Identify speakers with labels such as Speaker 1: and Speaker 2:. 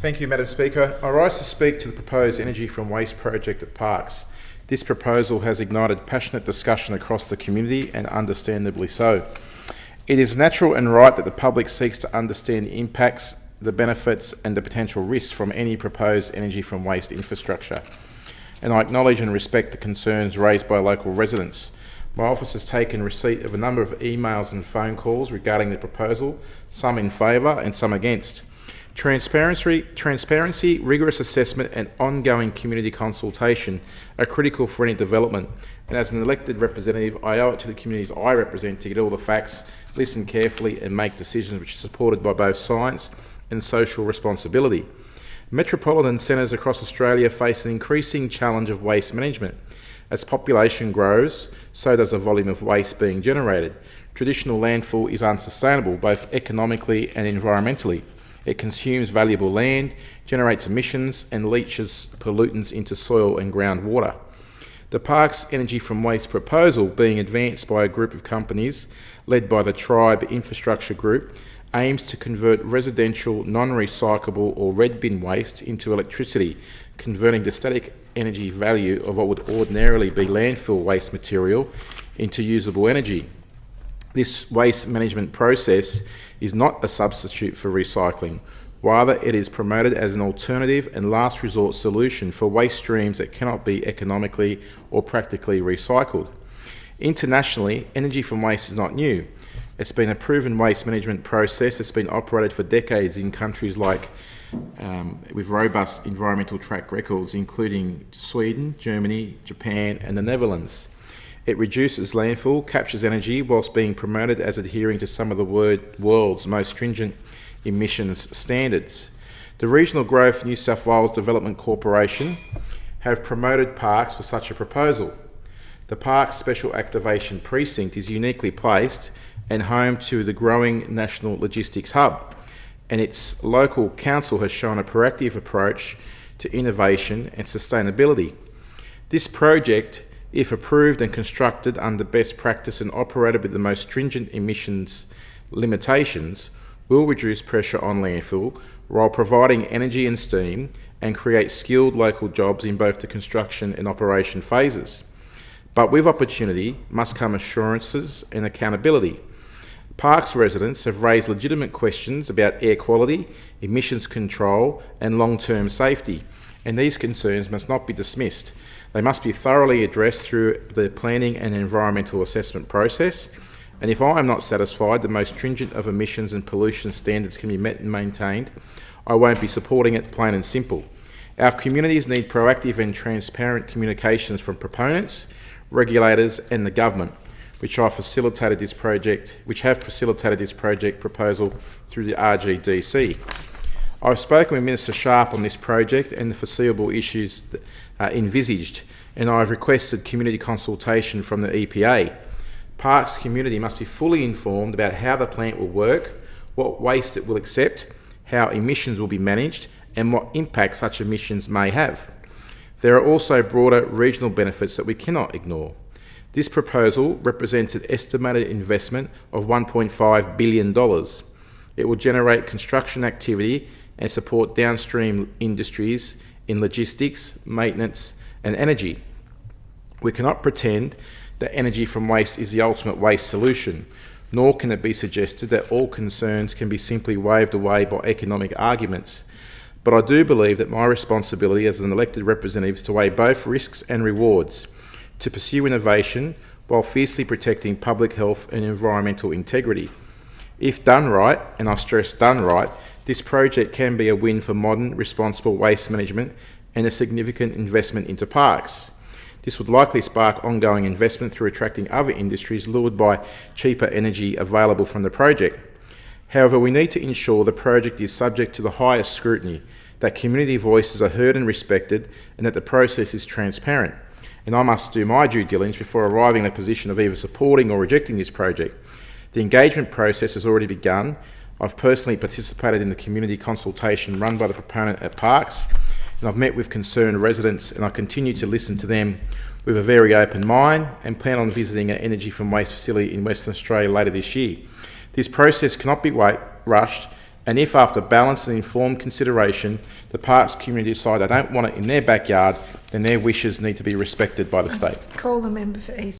Speaker 1: Thank you, Madam Speaker. I rise to speak to the proposed energy from waste project at Parkes. This proposal has ignited passionate discussion across the community, and understandably so. It is natural and right that the public seeks to understand the impacts, the benefits and the potential risks from any proposed energy from waste infrastructure. And I acknowledge and respect the concerns raised by local residents. My office has taken receipt of a number of emails and phone calls regarding the proposal, some in favour and some against. Transparency, rigorous assessment and ongoing community consultation are critical for any development, and as an elected representative I owe it to the communities I represent to get all the facts, listen carefully and make decisions which are supported by both science and social responsibility. Metropolitan centres across Australia face an increasing challenge of waste management. As population grows, so does the volume of waste being generated. Traditional landfill is unsustainable, both economically and environmentally. It consumes valuable land, generates emissions and leaches pollutants into soil and groundwater. The Parkes Energy from Waste proposal, being advanced by a group of companies led by the Tribe Infrastructure Group, aims to convert residential non-recyclable or red bin waste into electricity, converting the static energy value of what would ordinarily be landfill waste material into usable energy. This waste management process is not a substitute for recycling. Rather, it is promoted as an alternative and last resort solution for waste streams that cannot be economically or practically recycled. Internationally, energy from waste is not new. It's been a proven waste management process that's been operated for decades in countries like with robust environmental track records, including Sweden, Germany, Japan and the Netherlands. It reduces landfill, captures energy whilst being promoted as adhering to some of the world's most stringent emissions standards. The Regional Growth New South Wales Development Corporation have promoted Parkes for such a proposal. The Parkes Special Activation Precinct is uniquely placed and home to the growing national logistics hub, and its local council has shown a proactive approach to innovation and sustainability. This project, if approved and constructed under best practice and operated with the most stringent emissions limitations, will reduce pressure on landfill while providing energy and steam and create skilled local jobs in both the construction and operation phases. But with opportunity must come assurances and accountability. Parkes residents have raised legitimate questions about air quality, emissions control and long-term safety, and these concerns must not be dismissed. They must be thoroughly addressed through the planning and environmental assessment process, and if I am not satisfied the most stringent of emissions and pollution standards can be met and maintained, I won't be supporting it, plain and simple. Our communities need proactive and transparent communications from proponents, regulators and the government, which have facilitated this project proposal through the RGDC. I've spoken with Minister Sharp on this project and the foreseeable issues envisaged, and I've requested community consultation from the EPA. Parkes community must be fully informed about how the plant will work, what waste it will accept, how emissions will be managed, and what impact such emissions may have. There are also broader regional benefits that we cannot ignore. This proposal represents an estimated investment of $1.5 billion. It will generate construction activity and support downstream industries in logistics, maintenance and energy. We cannot pretend that energy from waste is the ultimate waste solution, nor can it be suggested that all concerns can be simply waved away by economic arguments. But I do believe that my responsibility as an elected representative is to weigh both risks and rewards, to pursue innovation while fiercely protecting public health and environmental integrity. If done right, and I stress done right, this project can be a win for modern, responsible waste management and a significant investment into Parkes. This would likely spark ongoing investment through attracting other industries lured by cheaper energy available from the project. However, we need to ensure the project is subject to the highest scrutiny, that community voices are heard and respected, and that the process is transparent. And I must do my due diligence before arriving at a position of either supporting or rejecting this project. The engagement process has already begun. I've personally participated in the community consultation run by the proponent at Parkes, and I've met with concerned residents, and I continue to listen to them with a very open mind and plan on visiting an energy from waste facility in Western Australia later this year. This process cannot be rushed, And if, after balanced and informed consideration, the parks community decide they don't want it in their backyard, then their wishes need to be respected by the state.
Speaker 2: Call the member for East.